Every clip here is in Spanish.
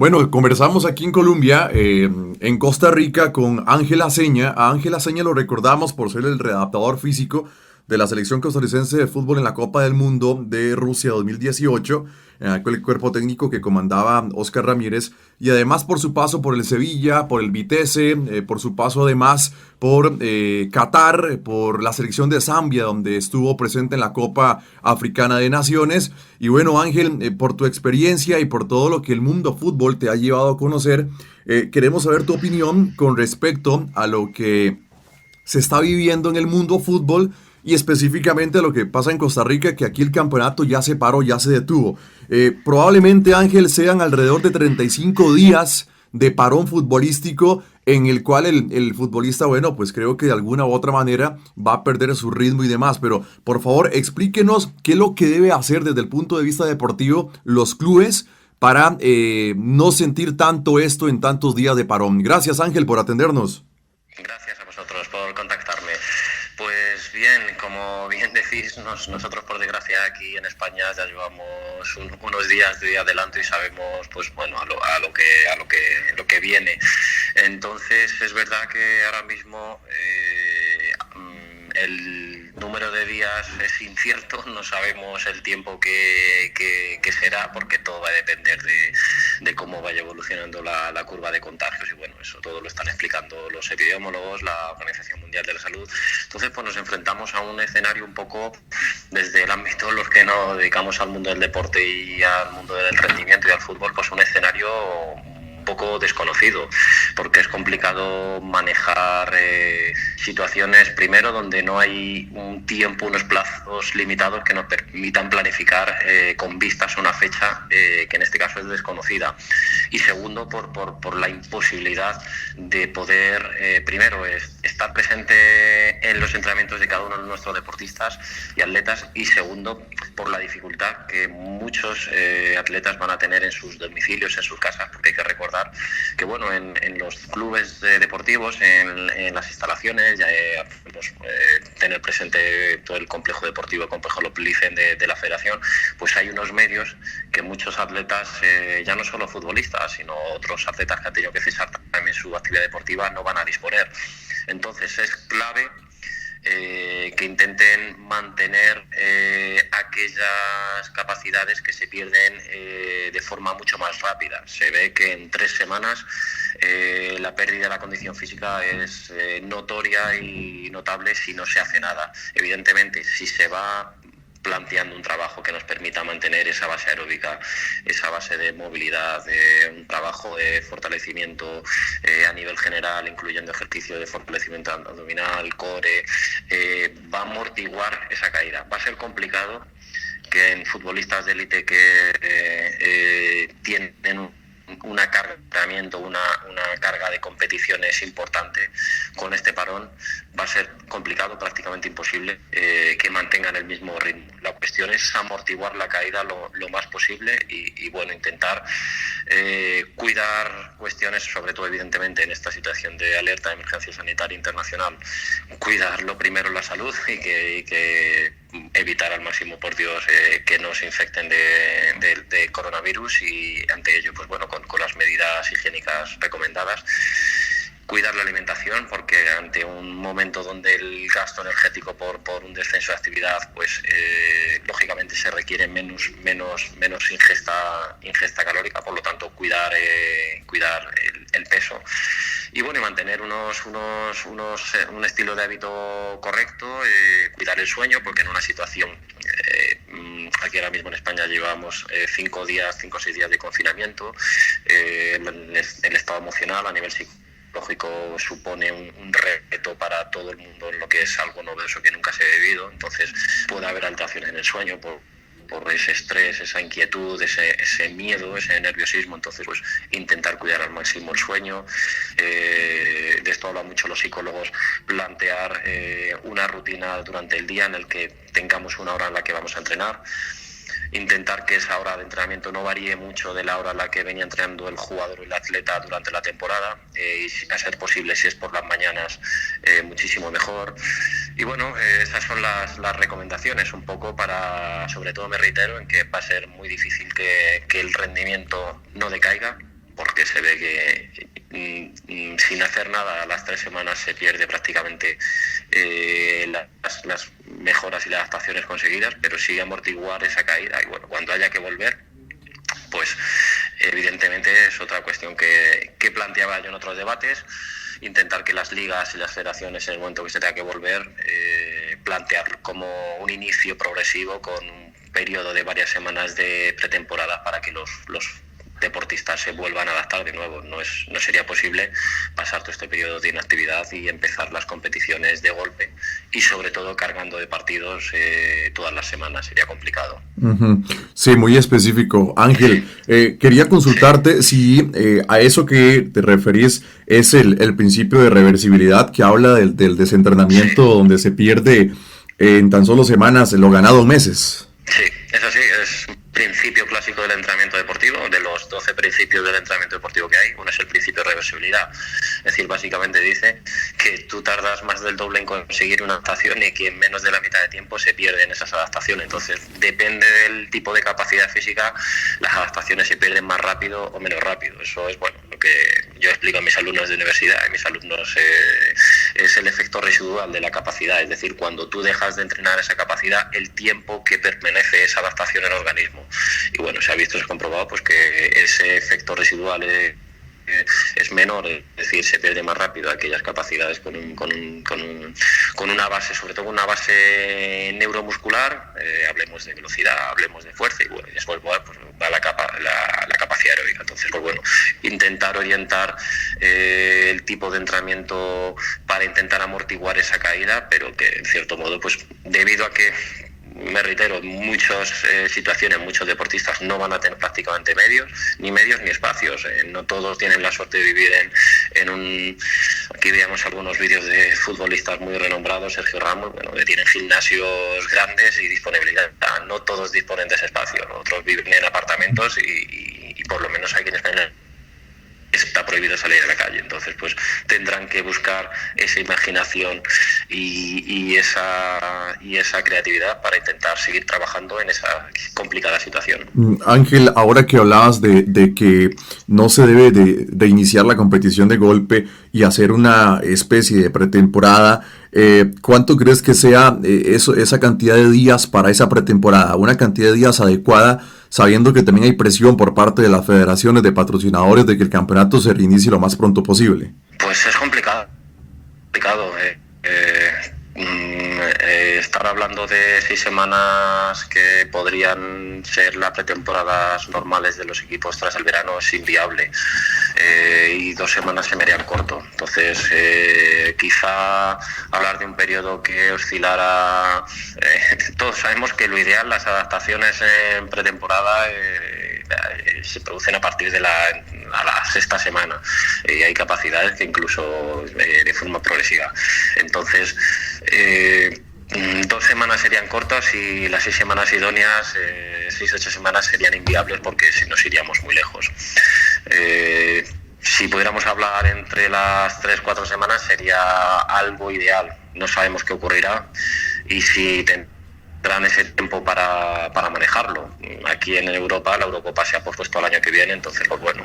Bueno, conversamos aquí en Colombia, en Costa Rica, con Ángel Aceña. A Ángel Aceña lo recordamos por ser el readaptador físico de la selección costarricense de fútbol en la Copa del Mundo de Rusia 2018, en aquel cuerpo técnico que comandaba Oscar Ramírez, y además por su paso por el Sevilla, por el Vitesse, por su paso además por Qatar, por la selección de Zambia, donde estuvo presente en la Copa Africana de Naciones. Y bueno, Ángel, por tu experiencia y por todo lo que el mundo fútbol te ha llevado a conocer, queremos saber tu opinión con respecto a lo que se está viviendo en el mundo fútbol y específicamente lo que pasa en Costa Rica, que aquí el campeonato ya se paró, ya se detuvo. Probablemente, Ángel, sean alrededor de 35 días de parón futbolístico en el cual el futbolista, bueno, pues creo que de alguna u otra manera va a perder su ritmo y demás. Pero por favor, explíquenos qué es lo que debe hacer desde el punto de vista deportivo los clubes para no sentir tanto esto en tantos días de parón. Gracias, Ángel, por atendernos. Gracias a vosotros por contactarme. Pues bien, como bien decís, nosotros por desgracia aquí en España ya llevamos unos días de adelanto y sabemos, pues bueno, lo que viene. Entonces es verdad que ahora mismo el número de días es incierto, no sabemos el tiempo que será, porque todo va a depender de cómo vaya evolucionando la curva de contagios, y bueno, eso todo lo están explicando los epidemiólogos, la Organización Mundial de la Salud. Entonces pues nos enfrentamos a un escenario un poco desde el ámbito de los que nos dedicamos al mundo del deporte y al mundo del rendimiento y al fútbol, pues un escenario un poco desconocido, porque es complicado manejar situaciones, primero, donde no hay un tiempo, unos plazos limitados que nos permitan planificar con vistas a una fecha que en este caso es desconocida, y segundo, por la imposibilidad de poder, primero, estar presente en los entrenamientos de cada uno de nuestros deportistas y atletas, y segundo, por la dificultad que muchos atletas van a tener en sus domicilios, en sus casas, porque hay que recordar que bueno, en los clubes deportivos, en las instalaciones, ya podemos tener presente todo el complejo deportivo, el complejo Loplifen de la federación, pues hay unos medios que muchos atletas, ya no solo futbolistas, sino otros atletas que han tenido que cesar también su actividad deportiva, no van a disponer. Entonces es clave que intenten mantener aquellas capacidades que se pierden de forma mucho más rápida. Se ve que en 3 semanas la pérdida de la condición física es notoria y notable si no se hace nada. Evidentemente, si se va planteando un trabajo que nos permita mantener esa base aeróbica, esa base de movilidad, un trabajo de fortalecimiento a nivel general, incluyendo ejercicio de fortalecimiento abdominal, core, va a amortiguar esa caída. Va a ser complicado que en futbolistas de élite que tienen una carga de entrenamiento, una carga de competiciones importante, con este parón va a ser complicado, prácticamente imposible, que mantengan el mismo ritmo. La cuestión es amortiguar la caída lo más posible y bueno, intentar cuidar cuestiones, sobre todo evidentemente en esta situación de alerta de emergencia sanitaria internacional, cuidar lo primero la salud y que evitar al máximo, por Dios, que nos infecten de coronavirus, y ante ello, pues bueno, con las medidas higiénicas recomendadas. Cuidar la alimentación, porque ante un momento donde el gasto energético por un descenso de actividad, pues lógicamente se requiere menos ingesta calórica, por lo tanto cuidar el peso, y bueno, y mantener un estilo de hábito correcto, cuidar el sueño, porque en una situación aquí ahora mismo en España llevamos 5 o 6 días de confinamiento, el estado emocional a nivel psicológico supone un reto para todo el mundo, en lo que es algo novedoso que nunca se ha vivido. Entonces puede haber alteraciones en el sueño por ese estrés, esa inquietud, ese miedo, ese nerviosismo. Entonces pues intentar cuidar al máximo el sueño. De esto hablan mucho los psicólogos, plantear una rutina durante el día en el que tengamos una hora en la que vamos a entrenar. Intentar que esa hora de entrenamiento no varíe mucho de la hora en la que venía entrenando el jugador o el atleta durante la temporada, y a ser posible, si es por las mañanas, muchísimo mejor. Y bueno, esas son las recomendaciones, un poco para, sobre todo me reitero, en que va a ser muy difícil que el rendimiento no decaiga, porque se ve que sin hacer nada a las 3 semanas se pierde prácticamente las mejoras y las adaptaciones conseguidas, pero sí amortiguar esa caída. Y bueno, cuando haya que volver, pues evidentemente es otra cuestión que planteaba yo en otros debates, intentar que las ligas y las federaciones, en el momento que se tenga que volver, plantear como un inicio progresivo con un periodo de varias semanas de pretemporada para que los deportistas se vuelvan a adaptar de nuevo. No sería posible pasar todo este periodo de inactividad y empezar las competiciones de golpe, y sobre todo cargando de partidos todas las semanas. Sería complicado. Uh-huh. Sí, muy específico. Ángel, quería consultarte si a eso que te referís es el principio de reversibilidad que habla del desentrenamiento, donde se pierde en tan solo semanas lo ganado en meses. Sí, eso sí, es un principio clásico del entrenamiento deportivo, de los 12 principios del entrenamiento deportivo que hay. Uno es el principio de reversibilidad, es decir, básicamente dice que tú tardas más del doble en conseguir una adaptación y que en menos de la mitad de tiempo se pierden esas adaptaciones. Entonces, depende del tipo de capacidad física, las adaptaciones se pierden más rápido o menos rápido. Eso es bueno lo que yo explico a mis alumnos de universidad, a mis alumnos es el efecto residual de la capacidad, es decir, cuando tú dejas de entrenar esa capacidad, el tiempo que permanece esa adaptación en el organismo. Y bueno, se ha visto, se ha comprobado pues que ese efecto residual es menor, es decir, se pierde más rápido aquellas capacidades con una base, sobre todo con una base neuromuscular, hablemos de velocidad, hablemos de fuerza, y bueno, y después pues, va la capacidad aeróbica. Entonces, pues bueno, intentar orientar el tipo de entrenamiento para intentar amortiguar esa caída, pero que en cierto modo, pues debido a que, me reitero, en muchas situaciones, muchos deportistas no van a tener prácticamente medios ni espacios. No todos tienen la suerte de vivir en un... Aquí veíamos algunos vídeos de futbolistas muy renombrados, Sergio Ramos, bueno, que tienen gimnasios grandes y disponibilidad. No todos disponen de ese espacio, ¿no? Otros viven en apartamentos y por lo menos hay quienes está prohibido salir a la calle. Entonces pues tendrán que buscar esa imaginación y esa creatividad para intentar seguir trabajando en esa complicada situación. Ángel, ahora que hablabas de que no se debe de iniciar la competición de golpe y hacer una especie de pretemporada, ¿cuánto crees que sea esa cantidad de días para esa pretemporada? ¿Una cantidad de días adecuada, sabiendo que también hay presión por parte de las federaciones, de patrocinadores, de que el campeonato se reinicie lo más pronto posible? Pues es complicado. Estar hablando de 6 semanas que podrían ser las pretemporadas normales de los equipos tras el verano es inviable, y 2 semanas se me harían corto. Entonces quizá hablar de un periodo que oscilara, todos sabemos que lo ideal, las adaptaciones en pretemporada se producen a partir de la 6ª semana, y hay capacidades que incluso de forma progresiva. Entonces 2 semanas serían cortas y las 6 semanas idóneas, 6-8 semanas serían inviables, porque si nos iríamos muy lejos. Si pudiéramos hablar entre las 3-4 semanas sería algo ideal. No sabemos qué ocurrirá y si tendrán ese tiempo para manejarlo. Aquí en Europa, la Eurocopa se ha pospuesto al año que viene, entonces pues bueno,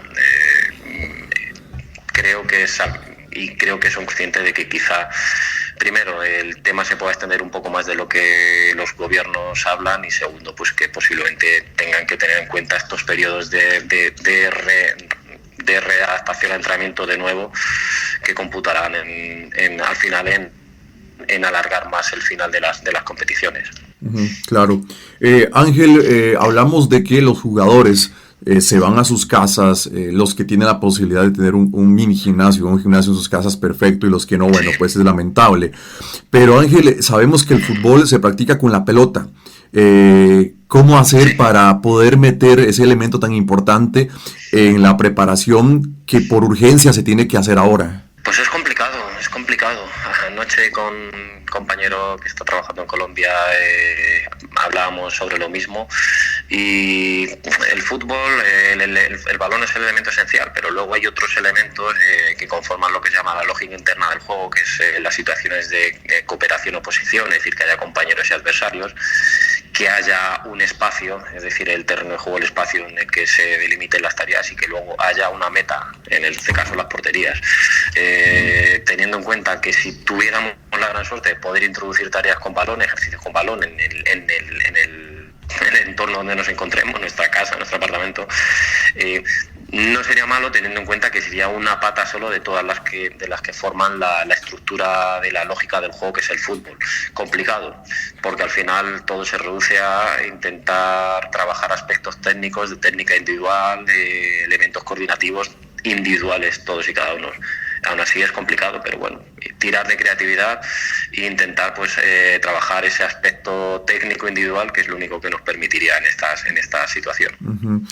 creo que son conscientes de que quizá, primero, el tema se pueda extender un poco más de lo que los gobiernos hablan, y segundo, pues que posiblemente tengan que tener en cuenta estos periodos de readaptación al entrenamiento de nuevo, que computarán al final en alargar más el final de las competiciones. Claro. Ángel, hablamos de que los jugadores se van a sus casas, los que tienen la posibilidad de tener un mini gimnasio, un gimnasio en sus casas perfecto, y los que no, bueno, pues es lamentable. Pero Ángel, sabemos que el fútbol se practica con la pelota. ¿Cómo hacer para poder meter ese elemento tan importante en la preparación que por urgencia se tiene que hacer ahora? Pues es complicado, es complicado. Anoche con un compañero que está trabajando en Colombia hablábamos sobre lo mismo, y el fútbol, el balón es el elemento esencial, pero luego hay otros elementos que conforman lo que se llama la lógica interna del juego, que es las situaciones de cooperación o oposición, es decir, que haya compañeros y adversarios, que haya un espacio, es decir, el terreno de juego, el espacio en el que se delimiten las tareas y que luego haya una meta, en este caso las porterías. Teniendo en cuenta que si tuviéramos la gran suerte de poder introducir tareas con balón, ejercicios con balón en el entorno donde nos encontremos, nuestra casa, nuestro apartamento, no sería malo, teniendo en cuenta que sería una pata solo de todas las que forman la estructura de la lógica del juego, que es el fútbol. Complicado, porque al final todo se reduce a intentar trabajar aspectos técnicos, de técnica individual, de elementos coordinativos individuales, todos y cada uno. Aún así es complicado, pero bueno, tirar de creatividad e intentar trabajar ese aspecto técnico individual, que es lo único que nos permitiría en esta situación. Uh-huh.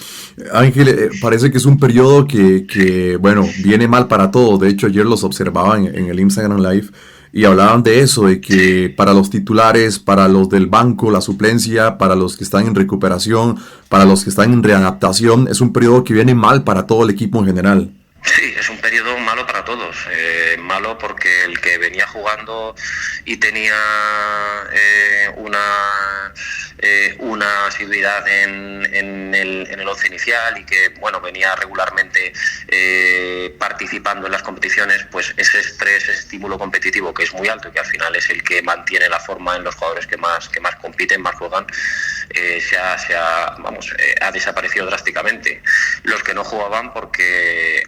Ángel, parece que es un periodo que bueno, viene mal para todos. De hecho, ayer los observaba en el Instagram Live y hablaban de eso, de que para los titulares, para los del banco, la suplencia, para los que están en recuperación, para los que están en readaptación, es un periodo que viene mal para todo el equipo en general. Sí, es un periodo malo para todos. Malo porque el que venía jugando y tenía una asiduidad en el once inicial, y que bueno, venía regularmente participando en las competiciones, pues ese estrés, ese estímulo competitivo, que es muy alto y que al final es el que mantiene la forma en los jugadores que más compiten, más juegan, ha desaparecido drásticamente. Los que no jugaban porque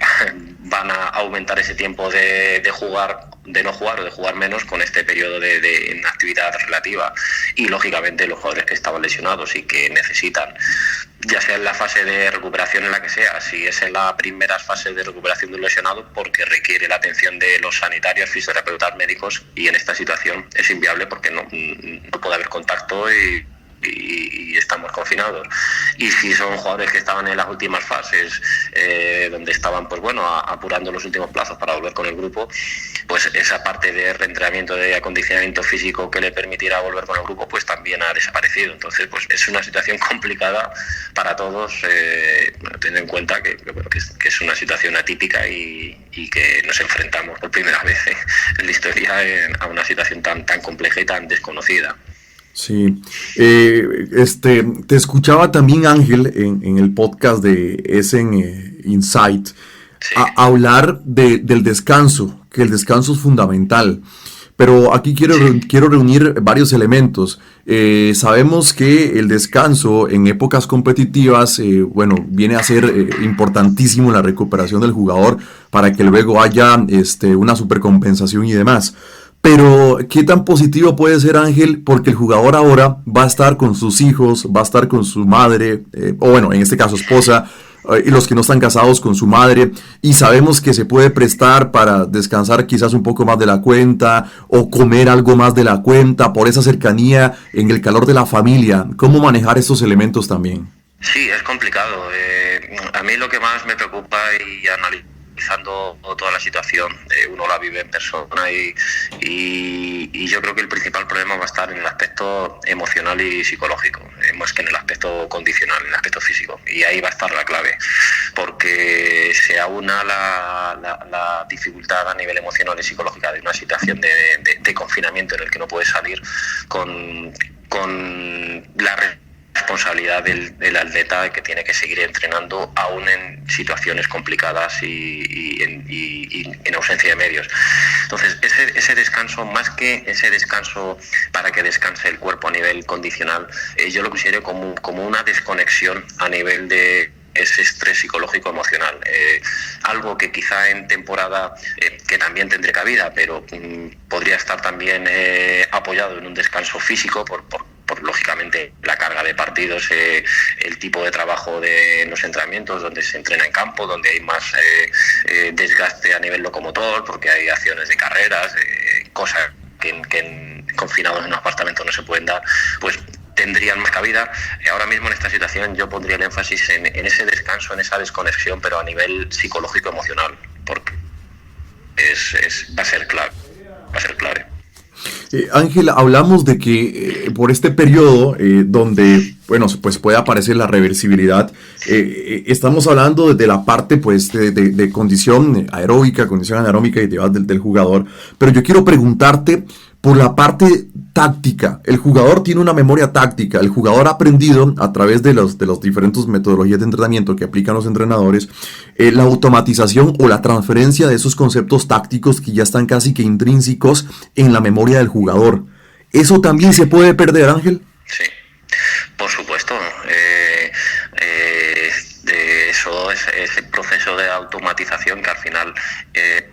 van a aumentar ese tiempo de no jugar o de jugar menos con este periodo de inactividad relativa, y lógicamente los jugadores que estaban lesionados y que necesitan, ya sea en la fase de recuperación en la que sea, si es en la primera fase de recuperación de un lesionado, porque requiere la atención de los sanitarios, fisioterapeutas, médicos, y en esta situación es inviable porque no puede haber contacto y estamos confinados. Y si son jugadores que estaban en las últimas fases, donde estaban apurando los últimos plazos para volver con el grupo, pues esa parte de reentrenamiento, de acondicionamiento físico que le permitiera volver con el grupo, pues también ha desaparecido. Entonces pues es una situación complicada para todos, teniendo en cuenta que es una situación atípica y que nos enfrentamos por primera vez en la historia a una situación tan compleja y tan desconocida. Sí, te escuchaba también, Ángel, en el podcast de Essen Insight, sí, hablar del descanso, que el descanso es fundamental. Pero aquí quiero reunir varios elementos. Sabemos que el descanso en épocas competitivas, viene a ser importantísimo en la recuperación del jugador para que luego haya una supercompensación y demás. Pero, ¿qué tan positivo puede ser, Ángel? Porque el jugador ahora va a estar con sus hijos, va a estar con su madre, en este caso esposa, y los que no están casados con su madre, y sabemos que se puede prestar para descansar quizás un poco más de la cuenta, o comer algo más de la cuenta, por esa cercanía en el calor de la familia. ¿Cómo manejar estos elementos también? Sí, es complicado. A mí lo que más me preocupa, y analizando toda la situación, uno la vive en persona, y yo creo que el principal problema va a estar en el aspecto emocional y psicológico, más que en el aspecto condicional, en el aspecto físico, y ahí va a estar la clave, porque se aúna la dificultad a nivel emocional y psicológica de una situación de confinamiento en el que no puedes salir, con la responsabilidad del atleta, que tiene que seguir entrenando aún en situaciones complicadas y en ausencia de medios. Entonces ese descanso, más que ese descanso para que descanse el cuerpo a nivel condicional, yo lo considero como una desconexión a nivel de ese estrés psicológico emocional, algo que quizá en temporada que también tendré cabida, pero podría estar también apoyado en un descanso físico por lógicamente la carga de partidos, el tipo de trabajo de los entrenamientos, donde se entrena en campo, donde hay más desgaste a nivel locomotor, porque hay acciones de carreras, cosas que confinados en un apartamento no se pueden dar, pues tendrían más cabida. Ahora mismo en esta situación yo pondría el énfasis en ese descanso, en esa desconexión, pero a nivel psicológico-emocional, porque va a ser clave. Ángel, hablamos de que por este periodo donde, pues puede aparecer la reversibilidad, estamos hablando de la parte pues de condición aeróbica, condición anaeróbica y del jugador, pero yo quiero preguntarte por la parte táctica. El jugador tiene una memoria táctica. El jugador ha aprendido a través de los diferentes metodologías de entrenamiento que aplican los entrenadores, la automatización o la transferencia de esos conceptos tácticos que ya están casi que intrínsecos en la memoria del jugador. ¿Eso también se puede perder, Ángel? Sí, por supuesto. De eso es ese proceso de automatización que al final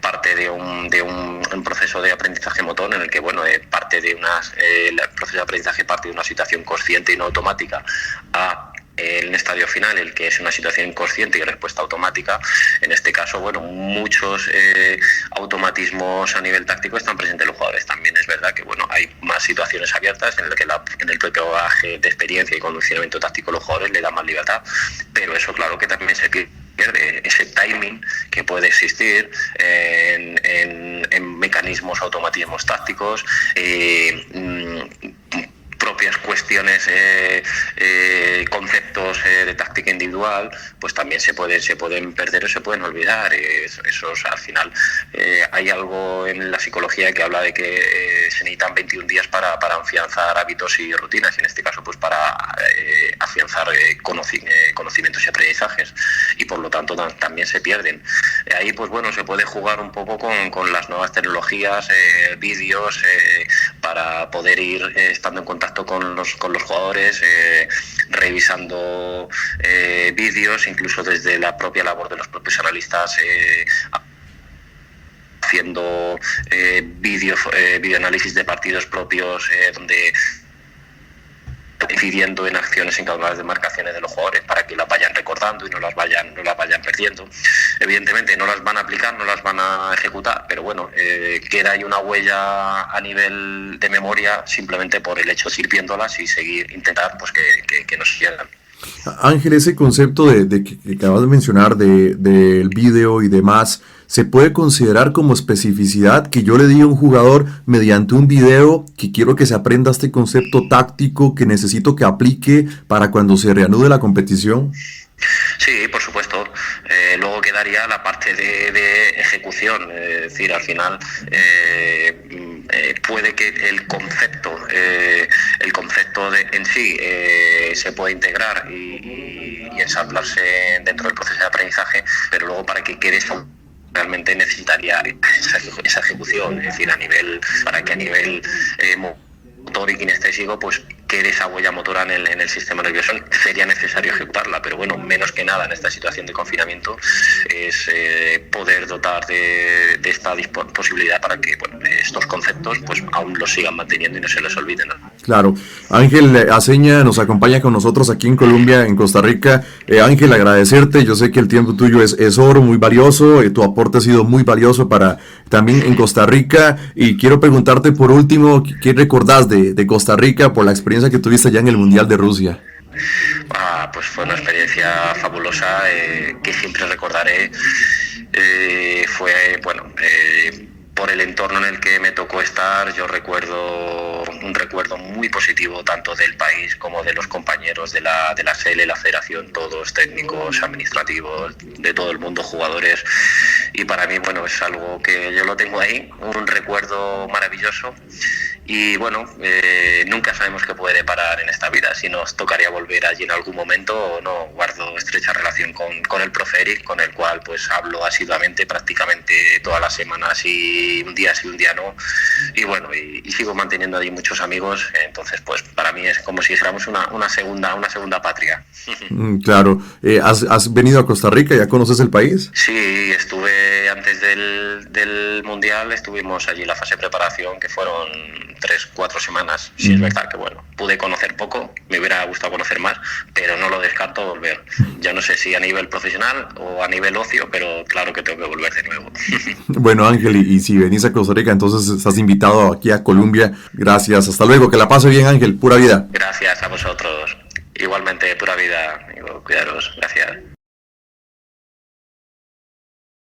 parte de un proceso de aprendizaje motor en el que parte de el proceso de aprendizaje parte de una situación consciente y no automática a el estadio final, el que es una situación inconsciente y respuesta automática. En este caso, muchos automatismos a nivel táctico están presentes en los jugadores. También es verdad que hay más situaciones abiertas en las que en el propio bagaje de experiencia y conocimiento táctico los jugadores le dan más libertad, pero eso claro que también se pierde ese timing que puede existir en mecanismos, automatismos tácticos, propias cuestiones, conceptos de táctica individual, pues también se pueden perder o se pueden olvidar. Esos al final hay algo en la psicología que habla de que se necesitan 21 días para afianzar hábitos y rutinas, y en este caso pues para afianzar conocimientos y aprendizajes, y por lo tanto también se pierden. Ahí pues se puede jugar un poco con las nuevas tecnologías, vídeos, para poder ir estando en contacto con los jugadores, revisando vídeos, incluso desde la propia labor de los propios analistas, haciendo videoanálisis de partidos propios, donde incidiendo en acciones en cada una de las demarcaciones de los jugadores para que las vayan recordando y no las vayan perdiendo. Evidentemente no las van a aplicar, no las van a ejecutar, pero queda ahí una huella a nivel de memoria simplemente por el hecho de ir viéndolas y seguir intentar pues que nos llegan. Ángel, ese concepto de que acabas de mencionar del vídeo y demás, ¿se puede considerar como especificidad que yo le diga a un jugador mediante un video que quiero que se aprenda este concepto táctico que necesito que aplique para cuando se reanude la competición? Sí, por supuesto. Luego quedaría la parte de ejecución, es decir, al final puede que el concepto en sí se pueda integrar y ensamblarse dentro del proceso de aprendizaje, pero luego para que quede realmente necesitaría esa ejecución, es decir, para que a nivel motor y kinestésico pues quede esa huella motora en el sistema nervioso. Sería necesario ejecutarla, pero menos que nada en esta situación de confinamiento es poder dotar de esta posibilidad para que estos conceptos pues aún los sigan manteniendo y no se les olviden, ¿no? Claro. Ángel Aceña nos acompaña con nosotros aquí en Colombia, en Costa Rica. Ángel, agradecerte. Yo sé que el tiempo tuyo es oro, muy valioso. Tu aporte ha sido muy valioso para también en Costa Rica. Y quiero preguntarte por último, ¿qué recordás de Costa Rica por la experiencia que tuviste allá en el Mundial de Rusia? Pues fue una experiencia fabulosa que siempre recordaré. Por el entorno en el que me tocó estar, yo recuerdo un recuerdo muy positivo tanto del país como de los compañeros de la SELE, la federación, todos técnicos, administrativos, de todo el mundo, jugadores, y para mí es algo que yo lo tengo ahí, un recuerdo maravilloso. Y nunca sabemos qué puede deparar en esta vida, si nos tocaría volver allí en algún momento o no. Guardo estrecha relación con el profe Eric, con el cual pues hablo asiduamente prácticamente todas las semanas, y un día sí, un día no, y sigo manteniendo ahí muchos amigos. Entonces pues para mí es como si fuéramos una segunda patria. Claro. ¿Has venido a Costa Rica? ¿Ya conoces el país? Sí, estuve antes del Mundial, estuvimos allí en la fase de preparación, que fueron 3-4 semanas. Sí, es verdad que pude conocer poco, me hubiera gustado conocer más, pero no lo descarto volver. Ya no sé si a nivel profesional o a nivel ocio, pero claro que tengo que volver de nuevo. Bueno, Ángel, y si venís a Costa Rica, entonces estás invitado aquí a Colombia. Gracias, hasta luego, que la pase bien, Ángel, pura vida. Gracias a vosotros. Igualmente, pura vida, amigo, cuidaros, gracias.